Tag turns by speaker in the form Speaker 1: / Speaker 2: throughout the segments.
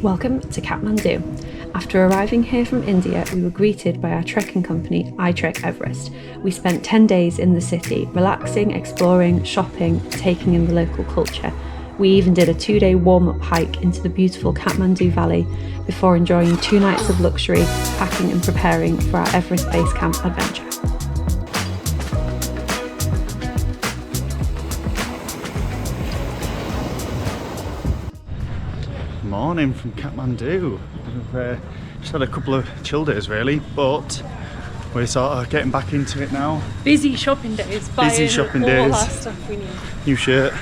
Speaker 1: Welcome to Kathmandu. After arriving here from India, we were greeted by our trekking company, iTrekEverest. We spent 10 days in the city, relaxing, exploring, shopping, taking in the local culture. We even did a 2-day warm-up hike into the beautiful Kathmandu Valley before enjoying 2 nights of luxury, packing and preparing for our Everest Base Camp adventure.
Speaker 2: Morning from Kathmandu. We've just had a couple of chill days really, but we're sort of getting back into it now.
Speaker 1: Busy shopping days, buying all our stuff we need. New shirt.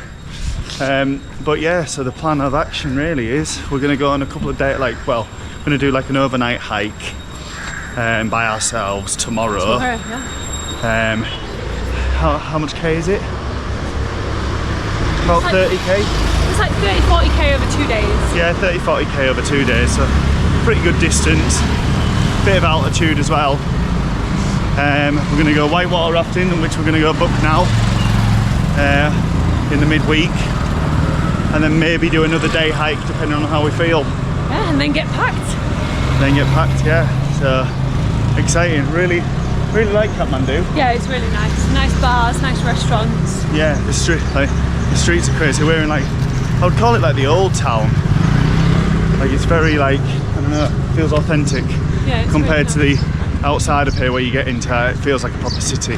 Speaker 2: But yeah, so the plan of action really is we're going to go on a couple of days, we're going to do like an overnight hike by ourselves tomorrow.
Speaker 1: Yeah.
Speaker 2: How much K is it? About 30K?
Speaker 1: It's like 30-40K over 2 days.
Speaker 2: Yeah, 30-40K over 2 days, so pretty good distance. Bit of altitude as well. We're going to go whitewater rafting, which we're going to go book now in the midweek, and then maybe do another day hike depending on how we feel.
Speaker 1: Yeah, and then get packed.
Speaker 2: Yeah. So exciting. Really like Kathmandu.
Speaker 1: Yeah, it's really nice. Nice bars, nice restaurants.
Speaker 2: Yeah, the streets are crazy. We're in I would call it like the old town. Like it's very I don't know, it feels authentic.
Speaker 1: Yeah, it's
Speaker 2: compared
Speaker 1: really
Speaker 2: to the outside of here where you get into it feels like a proper city.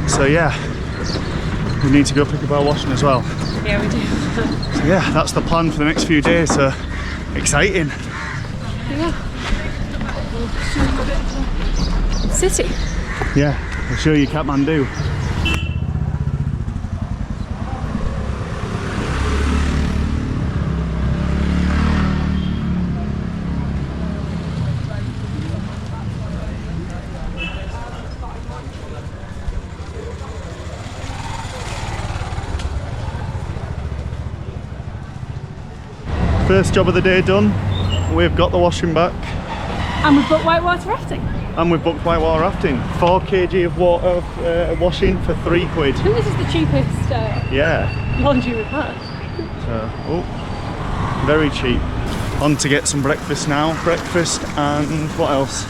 Speaker 2: So yeah, we need to go pick up our washing as well.
Speaker 1: Yeah, we do.
Speaker 2: So yeah, that's the plan for the next few days, so exciting.
Speaker 1: Yeah. City.
Speaker 2: Yeah, I'll show you Kathmandu. First job of the day done. We've got the washing back.
Speaker 1: And we've booked whitewater rafting.
Speaker 2: And we've booked whitewater rafting. 4 kg of water washing for £3.
Speaker 1: I think this is the cheapest laundry we've had.
Speaker 2: So, very cheap. On to get some breakfast now. Breakfast and what else?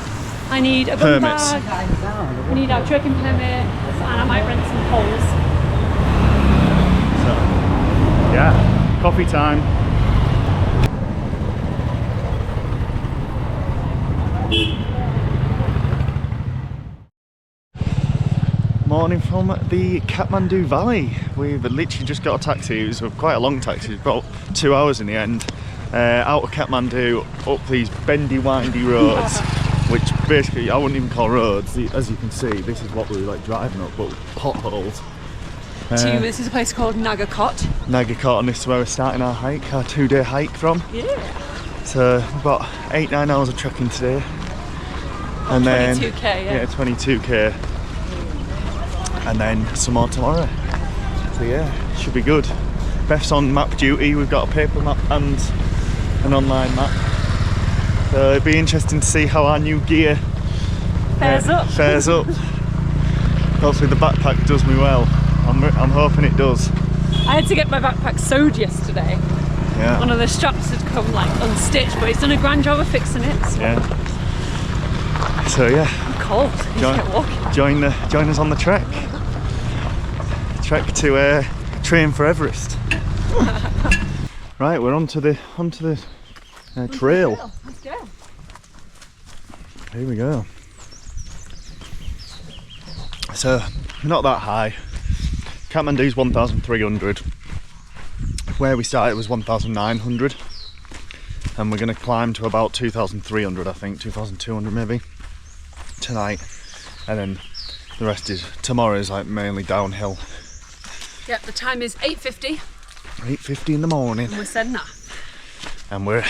Speaker 1: I need a bum bag. We need our trekking permits, and I might rent some poles.
Speaker 2: So, yeah, coffee time. Morning from the Kathmandu Valley. We've literally just got a taxi. It was quite a long taxi, about 2 hours in the end. Out of Kathmandu, up these bendy, windy roads, which basically I wouldn't even call roads. As you can see, this is what we were driving up, but potholes.
Speaker 1: This is a place called Nagakot.
Speaker 2: Nagakot, and this is where we're starting our hike, our 2-day hike from.
Speaker 1: Yeah.
Speaker 2: So we've got 8-9 hours of trekking today. And
Speaker 1: 22K,
Speaker 2: then 22K. And then some more tomorrow. So yeah, should be good. Beth's on map duty. We've got a paper map and an online map. So it'll be interesting to see how our new gear fares up. Hopefully the backpack does me well. I'm hoping it does.
Speaker 1: I had to get my backpack sewed yesterday.
Speaker 2: Yeah.
Speaker 1: One of the straps had come unstitched, but he's done a grand job of fixing it. So.
Speaker 2: Yeah. So yeah.
Speaker 1: I'm cold.
Speaker 2: Join us on the trek. Trek to train for Everest. Right, we're onto the trail.
Speaker 1: Let's go.
Speaker 2: Here we go. So not that high. Kathmandu's 1,300. Where we started was 1,900, and we're going to climb to about 2,300, I think, 2,200 maybe tonight, and then the rest is tomorrow is mainly downhill.
Speaker 1: Yep, the time is 8:50.
Speaker 2: 8:50 in the morning.
Speaker 1: And we're setting off.
Speaker 2: And we're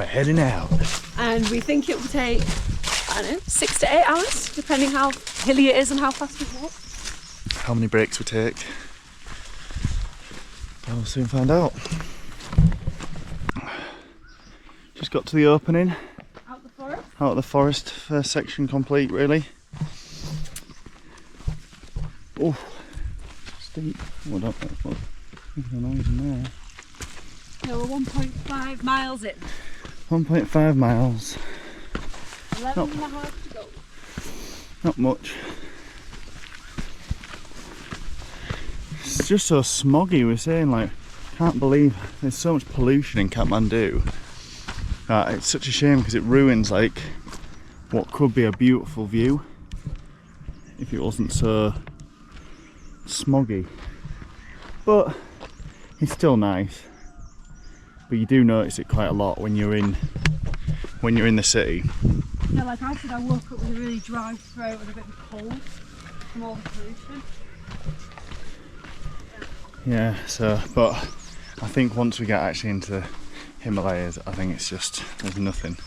Speaker 2: heading out.
Speaker 1: And we think it will take, 6 to 8 hours, depending how hilly it is and how fast we walk.
Speaker 2: How many breaks we take? We'll soon find out. Just got to the opening.
Speaker 1: Out the forest.
Speaker 2: Out of the forest. First section complete, really. Oh, steep. Oh, I don't know. There's no noise in there.
Speaker 1: So we're 1.5 miles in.
Speaker 2: 1.5 miles.
Speaker 1: 11 and a half to go.
Speaker 2: Not much. It's just so smoggy. We're saying, like, can't believe there's so much pollution in Kathmandu. It's such a shame because it ruins like what could be a beautiful view if it wasn't so smoggy. But it's still nice. But you do notice it quite a lot when you're in the city.
Speaker 1: Yeah, like I said, I woke up with a really dry throat and a bit of cold from all the pollution.
Speaker 2: Yeah, so, but I think once we get actually into the Himalayas, I think it's just, there's nothing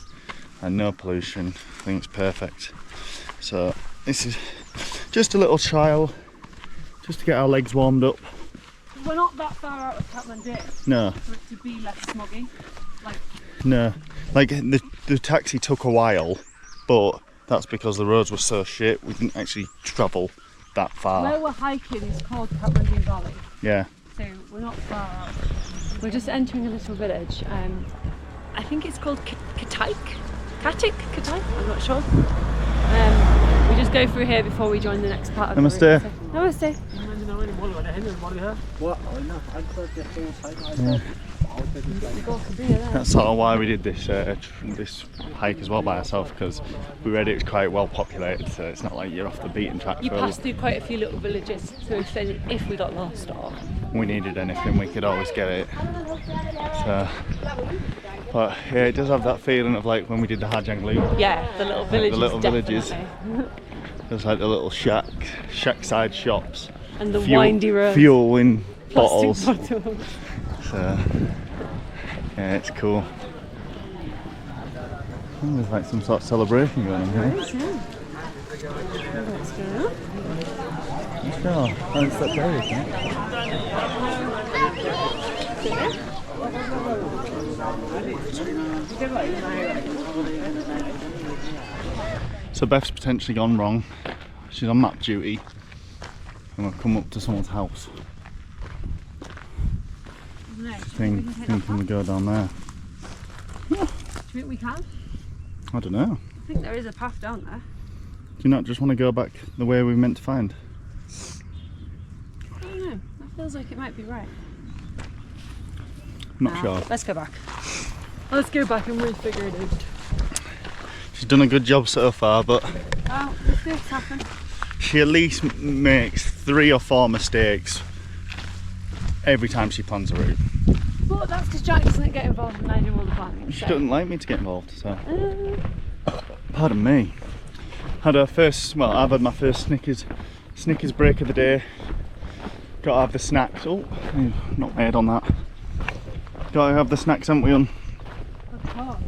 Speaker 2: and no pollution. I think it's perfect. So this is just a little trial, just to get our legs warmed up.
Speaker 1: We're not that far out of Kathmandu.
Speaker 2: No.
Speaker 1: For it to be less smoggy. Like,
Speaker 2: no, like the taxi took a while, but that's because the roads were so shit. We didn't actually travel that far.
Speaker 1: where we're hiking is called Kathmandu Valley.
Speaker 2: Yeah.
Speaker 1: So we're not far out. We're just entering a little village. I think it's called Katik? I'm not sure. We just go through here before we join the next part of
Speaker 2: Namaste.
Speaker 1: the route. Namaste.
Speaker 2: Yeah. That's sort of why we did this hike as well by ourselves, because we read it was quite well populated, so it's not like you're off the beaten track.
Speaker 1: You pass through quite a few little villages, so if we got lost or
Speaker 2: we needed anything, we could always get it. So, but yeah, it does have that feeling of like when we did the Hajang Loop.
Speaker 1: yeah, the little villages.
Speaker 2: The little villages.
Speaker 1: Definitely.
Speaker 2: There's like the little shack side shops.
Speaker 1: And the windy roads.
Speaker 2: Fuel in
Speaker 1: Plastic
Speaker 2: bottles.
Speaker 1: bottles.
Speaker 2: So, yeah, it's cool. Oh, there's like some sort of celebration going on here.
Speaker 1: Nice, yeah. What's going on?
Speaker 2: Let's go. Oh, it's that berry, isn't it? So Beth's potentially gone wrong. She's on map duty and we've come up to someone's house. Thinking we go down there.
Speaker 1: Do you think we can?
Speaker 2: I don't know.
Speaker 1: I think there is a path down there.
Speaker 2: Do you not just want to go back the way we meant to find?
Speaker 1: I don't know. That feels like it might be right.
Speaker 2: I'm not sure.
Speaker 1: Let's go back. Let's go back and we'll figure it out.
Speaker 2: She's done a good job so far, but
Speaker 1: Well, mistakes happen.
Speaker 2: she at least makes 3 or 4 mistakes every time she plans a route.
Speaker 1: But that's because Jack doesn't get involved and I do all the planning.
Speaker 2: She
Speaker 1: so.
Speaker 2: doesn't like me to get involved, so. Pardon me. I've had my first Snickers break of the day. Got to have the snacks. Oh, not made on that. Got to have the snacks, haven't we, on?
Speaker 1: Of course.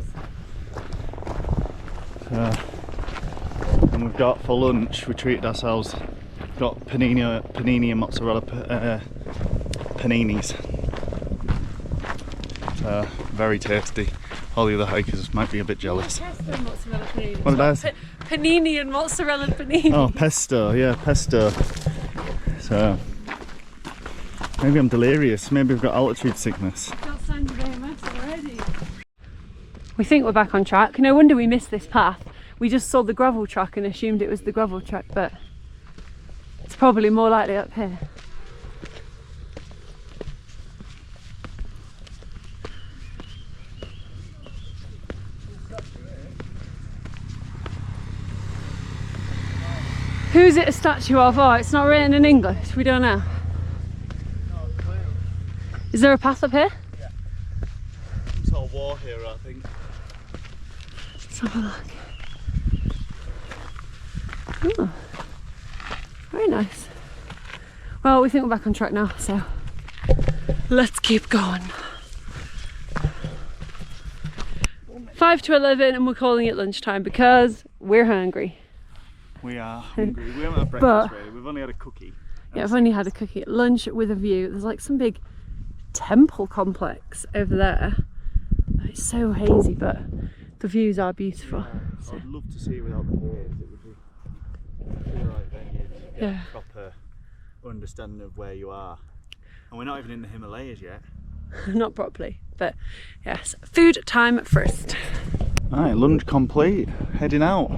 Speaker 2: And we've got for lunch, we treated ourselves. Got panini and mozzarella paninis. Very tasty. All the other hikers might be a bit jealous.
Speaker 1: Pesto mozzarella panini.
Speaker 2: What did I say?
Speaker 1: Panini and mozzarella panini.
Speaker 2: Oh, pesto, yeah, pesto. So, maybe I'm delirious. Maybe I've got altitude sickness.
Speaker 1: That sounds very much already. We think we're back on track. No wonder we missed this path. We just saw the gravel track and assumed it was the gravel track, but it's probably more likely up here. Who's it a statue of? Oh, it's not written in English. We don't know. Is there a path up here?
Speaker 2: Yeah. Some sort of war hero, I think.
Speaker 1: Let's have a look. Oh, very nice. Well, we think we're back on track now, so let's keep going. 5 to 11 and we're calling it lunchtime because we're hungry.
Speaker 2: We are hungry. We haven't had breakfast really. We've only had a cookie.
Speaker 1: Yeah, I've only had a cookie at lunch with a view. There's like some big temple complex over there. It's so hazy, but the views are beautiful.
Speaker 2: Yeah,
Speaker 1: so.
Speaker 2: I'd love to see it without the haze. It would be, I feel like then you'd get a proper understanding of where you are. And we're not even in the Himalayas yet.
Speaker 1: not properly, but yes, food time first.
Speaker 2: Alright, lunch complete. Heading out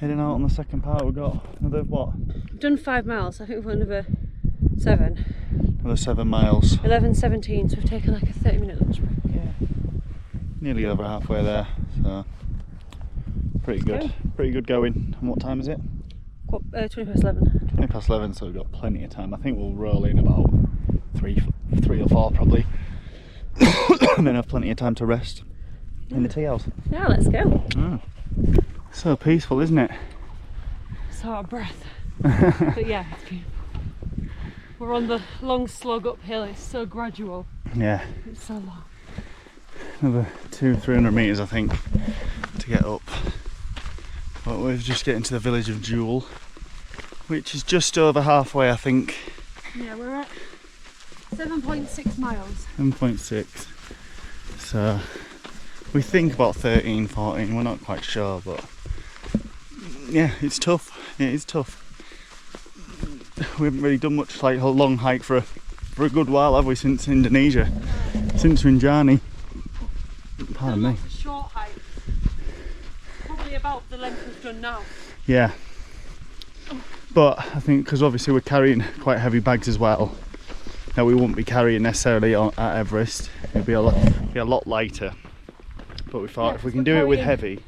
Speaker 2: on the second part. We've got another what?
Speaker 1: We've done 5 miles, I think we've got another 7.
Speaker 2: Another 7 miles.
Speaker 1: 11:17, so we've taken like a 30-minute lunch break.
Speaker 2: Yeah. Nearly over halfway there, so pretty good.
Speaker 1: Okay.
Speaker 2: Pretty good going. And what time is it?
Speaker 1: 20 past 11.
Speaker 2: 20 past 11, so we've got plenty of time. I think we'll roll in about 3 or 4 probably. And then have plenty of time to rest in the tea house.
Speaker 1: Yeah, let's go.
Speaker 2: Oh. So peaceful, isn't it?
Speaker 1: So out of breath. But yeah, it's beautiful. We're on the long slog uphill, it's so gradual.
Speaker 2: Yeah.
Speaker 1: It's so long.
Speaker 2: Another 200-300 metres I think to get up. But we're just getting to the village of Jewel, which is just over halfway I think.
Speaker 1: Yeah, we're at 7.6 miles.
Speaker 2: 7.6. So we think about 13, 14, we're not quite sure, but yeah, it's tough. It is tough. We haven't really done much like a long hike for a good while, have we, since Indonesia? Since Rinjani. Pardon me.
Speaker 1: It's a short hike. Probably about the length we've done now.
Speaker 2: Yeah. But I think because obviously we're carrying quite heavy bags as well, that we wouldn't be carrying necessarily at Everest. It'd be a lot lighter. But we thought if we can do it with heavy.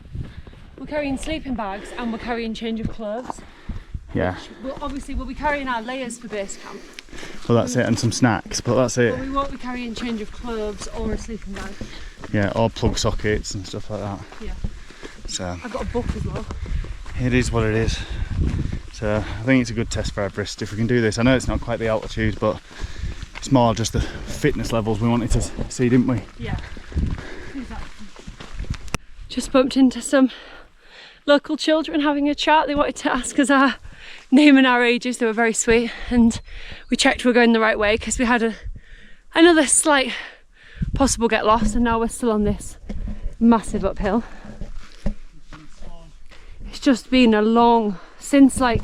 Speaker 1: We're carrying sleeping bags and we're carrying change of clothes.
Speaker 2: Yeah.
Speaker 1: Obviously we'll be carrying our layers for base camp.
Speaker 2: Well, that's it, and some snacks, but that's it.
Speaker 1: But we won't be carrying change of clothes or a sleeping bag.
Speaker 2: Yeah, or plug sockets and stuff like that.
Speaker 1: Yeah.
Speaker 2: So
Speaker 1: I've got a book as well.
Speaker 2: it is what it is. So I think it's a good test for Everest if we can do this. I know it's not quite the altitude, but it's more just the fitness levels we wanted to see, didn't we?
Speaker 1: Yeah, exactly. Just bumped into some local children having a chat. They wanted to ask us our name and our ages. They were very sweet, and we checked we're going the right way because we had another slight possible get lost, and now we're still on this massive uphill. It's just been a long, since like,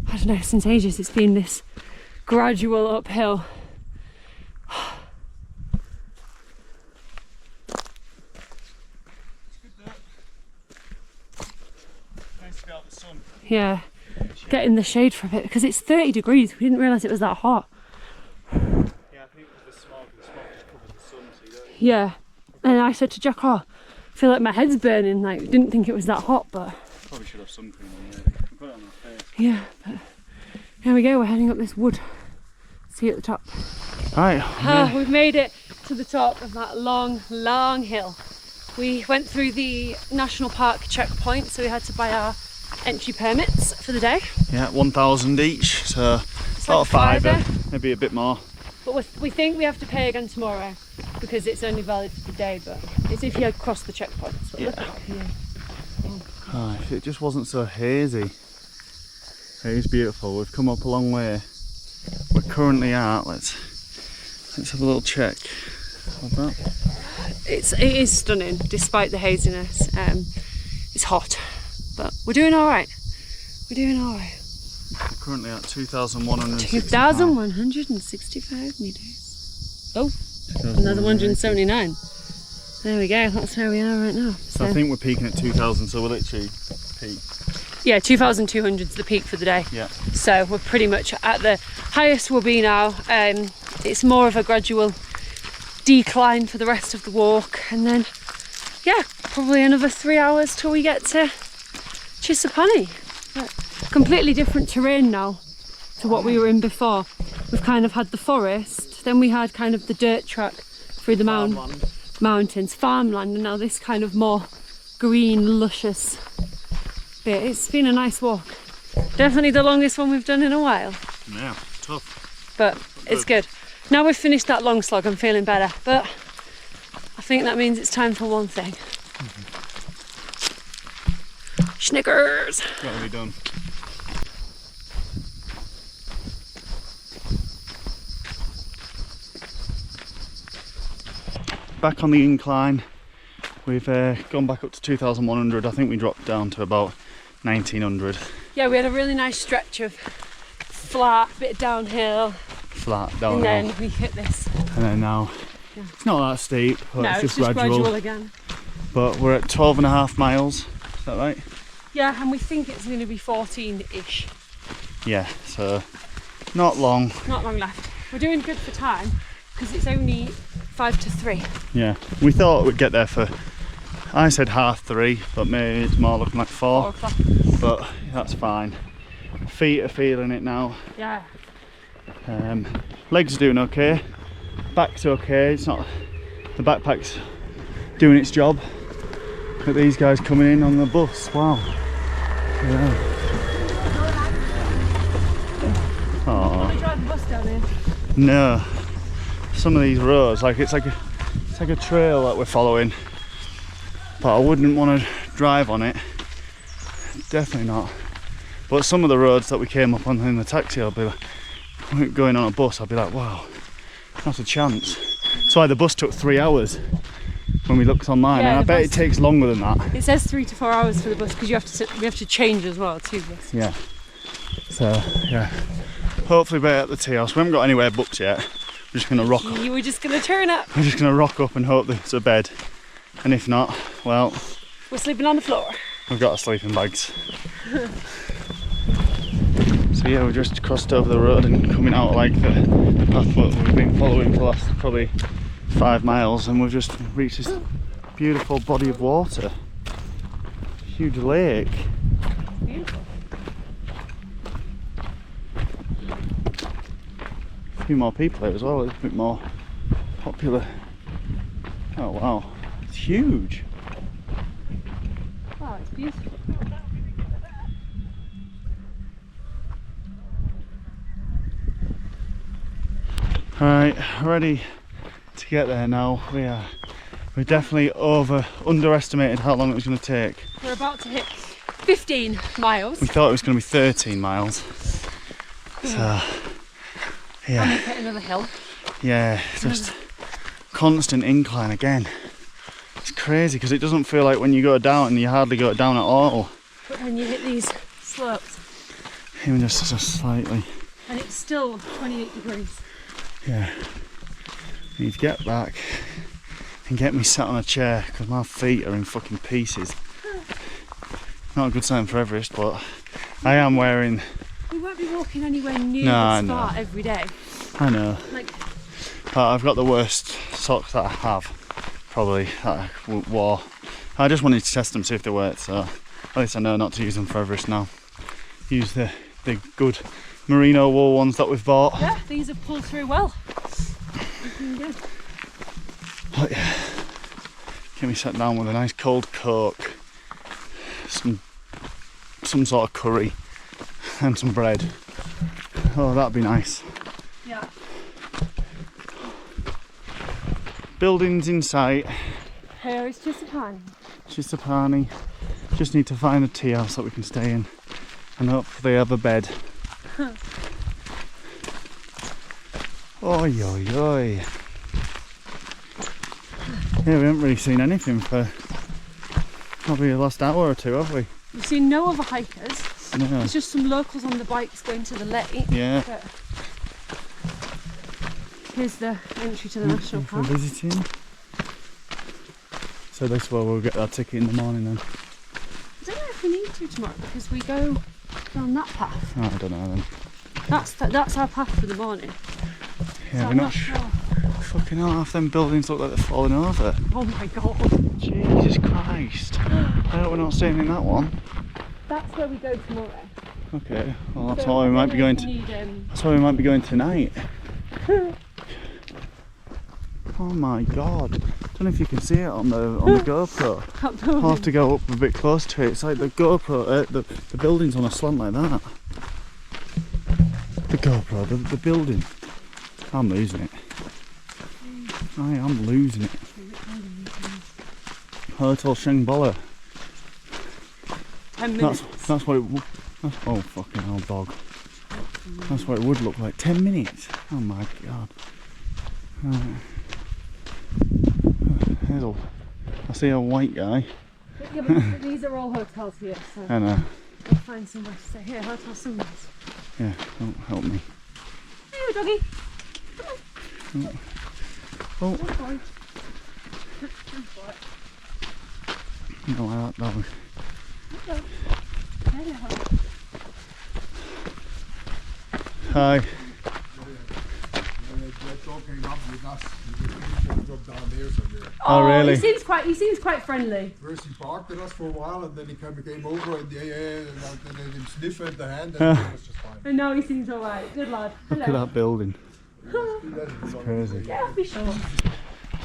Speaker 1: I don't know, since ages it's been this gradual uphill. Yeah, get in the shade for a bit because it's 30 degrees. We didn't realise it was that hot.
Speaker 2: Yeah, I think it was the smog just covers the sun, so you don't...
Speaker 1: Yeah, and I said to Jack, oh, I feel like my head's burning. Like, didn't think it was that hot, but
Speaker 2: Probably should have sun cream on there. We put it on our face.
Speaker 1: yeah. But here we go. We're heading up this wood. See you at the top.
Speaker 2: Right.
Speaker 1: We've made it to the top of that long hill. We went through the national park checkpoint, so we had to buy our entry permits for the day.
Speaker 2: Yeah, 1,000 each, so
Speaker 1: It's
Speaker 2: about
Speaker 1: like
Speaker 2: £5, maybe a bit more.
Speaker 1: But we think we have to pay again tomorrow because it's only valid for the day, but it's if you cross the checkpoints. But
Speaker 2: Yeah.
Speaker 1: look at here.
Speaker 2: Oh, if it just wasn't so hazy. It is beautiful. We've come up a long way. We're currently at, let's have a little check. What's that?
Speaker 1: It is stunning despite the haziness. It's hot, but we're doing all right. We're doing all right.
Speaker 2: We're currently at 2,165.
Speaker 1: 2,165 meters. Oh, another 179. There we go. That's where we are right now.
Speaker 2: So I think we're peaking at 2,000, so we're literally peak.
Speaker 1: Yeah, 2,200 is the peak for the day.
Speaker 2: Yeah.
Speaker 1: So we're pretty much at the highest we'll be now. It's more of a gradual decline for the rest of the walk, and then yeah, probably another 3 hours till we get to Chisapani. Completely different terrain now to what we were in before. We've kind of had the forest, then we had kind of the dirt track through the mountains, farmland, and now this kind of more green, luscious bit. It's been a nice walk. Definitely the longest one we've done in a while.
Speaker 2: Yeah, tough.
Speaker 1: But it's good. Now we've finished that long slog, I'm feeling better. But I think that means it's time for one thing. Snickers!
Speaker 2: Gotta be done. Back on the incline. We've gone back up to 2,100. I think we dropped down to about 1,900.
Speaker 1: Yeah, we had a really nice stretch of flat, bit downhill,
Speaker 2: flat downhill.
Speaker 1: And then we hit this.
Speaker 2: And then now, it's not that steep, but
Speaker 1: No,
Speaker 2: it's just gradual
Speaker 1: again.
Speaker 2: But we're at 12.5 miles, is that right?
Speaker 1: Yeah, and we think it's going to be 14-ish.
Speaker 2: Yeah, so not long.
Speaker 1: Not long left. We're doing good for time because it's only 2 to 3.
Speaker 2: Yeah, we thought we'd get there for, I said 3:30, but maybe it's more looking like 4.
Speaker 1: 4 o'clock.
Speaker 2: But that's fine. Feet are feeling it now.
Speaker 1: Yeah.
Speaker 2: Legs are doing okay. Back's okay. It's not, the backpack's doing its job. But these guys coming in on the bus, wow. Yeah. Oh.
Speaker 1: Can we drive the bus down here?
Speaker 2: No. Some of these roads, like it's like a trail that we're following. But I wouldn't want to drive on it. Definitely not. But some of the roads that we came up on in the taxi, I'll be like, going on a bus, I'll be like, wow, not a chance. That's why the bus took 3 hours when we looked online,
Speaker 1: Yeah,
Speaker 2: and I bet it takes longer than that.
Speaker 1: It says 3 to 4 hours for the bus because we have to change as well to bus.
Speaker 2: Yeah. So yeah, hopefully we're at the tea house. We haven't got anywhere booked yet. We're just gonna rock.
Speaker 1: You were just gonna turn up.
Speaker 2: We're just gonna rock up and hope there's a bed, and if not, well,
Speaker 1: We're sleeping on the floor.
Speaker 2: we've got our sleeping bags. So yeah, we just crossed over the road and coming out like the path that we've been following for the last probably 5 miles, and we've just reached this beautiful body of water. Huge lake.
Speaker 1: Beautiful.
Speaker 2: A few more people here as well, it's a bit more popular. Oh wow, it's huge.
Speaker 1: Wow, it's beautiful.
Speaker 2: Alright, ready to get there now. We definitely underestimated how long it was going to take.
Speaker 1: We're about to hit 15 miles.
Speaker 2: We thought it was going to be 13 miles. So,
Speaker 1: And we
Speaker 2: yeah,
Speaker 1: hit another hill.
Speaker 2: yeah, just constant incline again. It's crazy because it doesn't feel like when you go down, you hardly go down at all.
Speaker 1: But then you hit these slopes
Speaker 2: Even just slightly.
Speaker 1: and it's still 28 degrees.
Speaker 2: Yeah, I need to get back and get me sat on a chair because my feet are in fucking pieces. Not a good sign for Everest, but I am wearing.
Speaker 1: We won't be walking anywhere near
Speaker 2: No,
Speaker 1: this far every day.
Speaker 2: I know.
Speaker 1: Like,
Speaker 2: But I've got the worst socks that I have, probably, that I wore. I just wanted to test them, see if they worked, so at least I know not to use them for Everest now. Use the good merino wool ones that we've bought.
Speaker 1: yeah, these have pulled through well. Looking good.
Speaker 2: But yeah, get me sat down with a nice cold Coke, some sort of curry, and some bread. Oh, that'd be nice.
Speaker 1: Yeah.
Speaker 2: Buildings in sight.
Speaker 1: Here it's just a pan.
Speaker 2: Just a parney. Just need to find a tea house that we can stay in, and hopefully have a bed. Oi oi oi. Yeah, we haven't really seen anything for probably the last hour or two, have we?
Speaker 1: We've seen no other hikers.
Speaker 2: No.
Speaker 1: There's just some locals on the bikes going to the lake.
Speaker 2: Yeah.
Speaker 1: But here's the entry to the national
Speaker 2: For
Speaker 1: park.
Speaker 2: visiting. So this is where we'll get our ticket in the morning then.
Speaker 1: I don't know if we need to tomorrow because we go down that path.
Speaker 2: Oh, I don't know then.
Speaker 1: That's our path for the morning.
Speaker 2: Yeah,
Speaker 1: So
Speaker 2: we're
Speaker 1: I'm
Speaker 2: not
Speaker 1: sure.
Speaker 2: Fucking hell, half them buildings look like they're falling over.
Speaker 1: Oh my god.
Speaker 2: Jesus Christ. I hope we're not staying in that one.
Speaker 1: That's where we go tomorrow.
Speaker 2: Okay, well that's
Speaker 1: So
Speaker 2: why we
Speaker 1: I
Speaker 2: might
Speaker 1: don't
Speaker 2: be
Speaker 1: know
Speaker 2: going
Speaker 1: if
Speaker 2: to.
Speaker 1: we need,
Speaker 2: That's why we might be going tonight. Oh my god. Don't know if you can see it on the GoPro.
Speaker 1: that building.
Speaker 2: I'll have to go up a bit close to it. It's like the GoPro, the building's on a slant like that. The GoPro, the building. I'm losing it. I am losing it. Hotel Shangbola.
Speaker 1: 10 minutes.
Speaker 2: That's what it would. Oh fucking hell, bog. That's what it would look like. 10 minutes. Oh my god. Right. I see a white guy.
Speaker 1: Yeah, but these are all hotels here, so
Speaker 2: I know.
Speaker 1: we'll find somewhere to stay. Here, Hotel Sunrise.
Speaker 2: Yeah, don't help me.
Speaker 1: Hey, doggy.
Speaker 2: Oh. You don't like that dog. Hi.
Speaker 1: Oh,
Speaker 2: really?
Speaker 1: He seems quite friendly.
Speaker 3: First he barked at us for a while, and then he came over and and then he sniffed at the hand, and it was just fine.
Speaker 1: And now he seems alright. Good lad.
Speaker 2: Look at that building. It's crazy.
Speaker 1: Yeah, I'll be sure.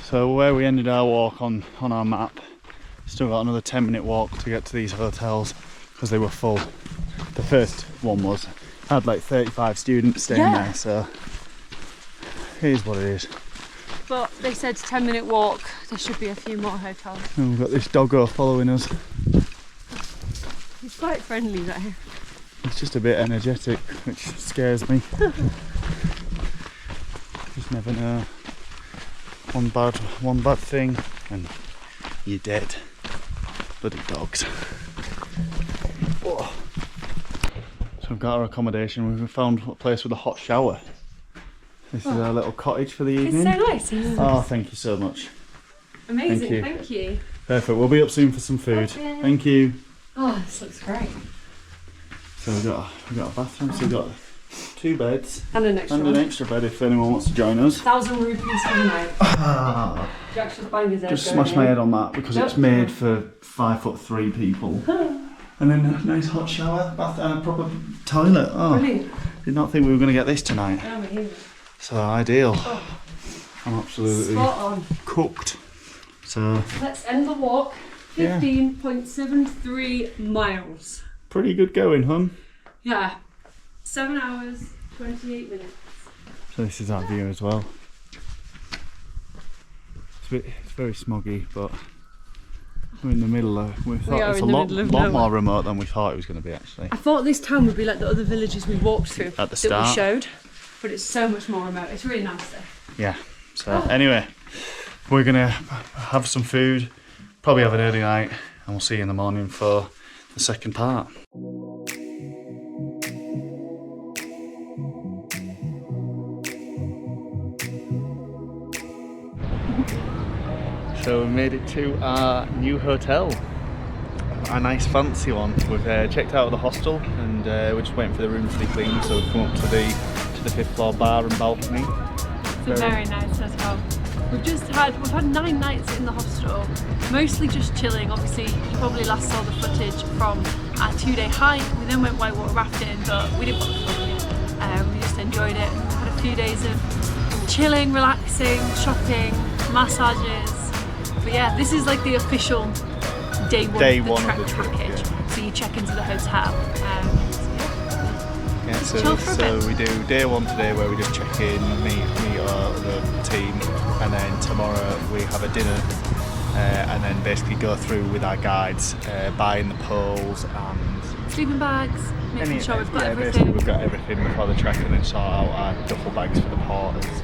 Speaker 2: So where we ended our walk on our map, still got another 10-minute walk to get to these hotels because they were full. The first one had like 35 students staying there, so it is what it is.
Speaker 1: But they said 10-minute walk, there should be a few more hotels.
Speaker 2: And we've got this doggo following us.
Speaker 1: He's quite friendly though.
Speaker 2: It's just a bit energetic, which scares me. Just never know. One bad thing and you're dead. Bloody dogs. Whoa. So we've got our accommodation. We've found a place with a hot shower. This is our little cottage for the evening.
Speaker 1: It's so nice.
Speaker 2: Oh, thank you so much.
Speaker 1: Amazing, thank you.
Speaker 2: Perfect, we'll be up soon for some food.
Speaker 1: Okay.
Speaker 2: Thank you.
Speaker 1: Oh, this looks great.
Speaker 2: So we've got a bathroom, so we've got 2 beds.
Speaker 1: And an extra
Speaker 2: bed if anyone wants to join us.
Speaker 1: 1,000 rupees for the night.
Speaker 2: Just smash my head on that because it's made for 5'3" people. And then a nice hot shower, bath and a proper toilet. Oh,
Speaker 1: brilliant.
Speaker 2: Did not think we were going to get this tonight.
Speaker 1: Oh, my goodness.
Speaker 2: So ideal.
Speaker 1: Oh.
Speaker 2: I'm absolutely
Speaker 1: Spot on.
Speaker 2: cooked. So
Speaker 1: let's end the walk. 15.73 miles.
Speaker 2: Pretty good going, huh?
Speaker 1: Yeah. 7 hours, 28 minutes.
Speaker 2: So this is our view as well. It's very smoggy, but we're in the middle of. We thought it's a lot more remote than we thought it was going to be actually.
Speaker 1: I thought this town would be like the other villages we walked through
Speaker 2: At the start.
Speaker 1: that we showed, but it's so much more remote. It's really nice there.
Speaker 2: Yeah. So anyway, we're gonna have some food, probably have an early night, and we'll see you in the morning for the second part. So we made it to our new hotel, a nice fancy one. We've checked out of the hostel and we're just waiting for the rooms to be cleaned. So we've come up to the 5th floor bar and balcony.
Speaker 1: It's very nice hotel. We've had 9 nights in the hostel, mostly just chilling. Obviously, you probably last saw the footage from our 2-day hike. We then went whitewater rafting, but we didn't book it. We just enjoyed it. We had a few days of chilling, relaxing, shopping, massages. But yeah, this is like the official day one of the trek package. Yeah. So you check into the hotel.
Speaker 2: So we do day 1 today where we just check in, meet the team, and then tomorrow we have a dinner and then basically go through with our guides, buying the poles and
Speaker 1: sleeping bags, making sure we've got everything.
Speaker 2: Basically we've got everything before the trek, and then sort out our duffel bags for the porters.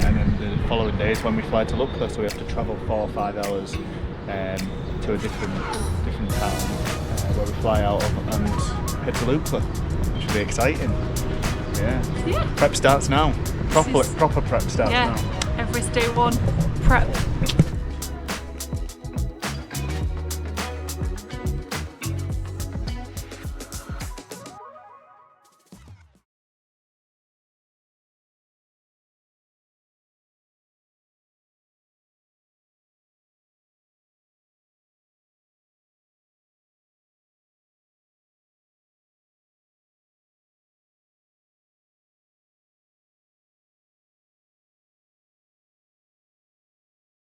Speaker 2: And then the following day is when we fly to Lukla, so we have to travel 4 or 5 hours to a different town where we fly out of and head to Lukla, which will be exciting. Yeah. Prep starts now. Proper prep starts now.
Speaker 1: Everest day 1 prep.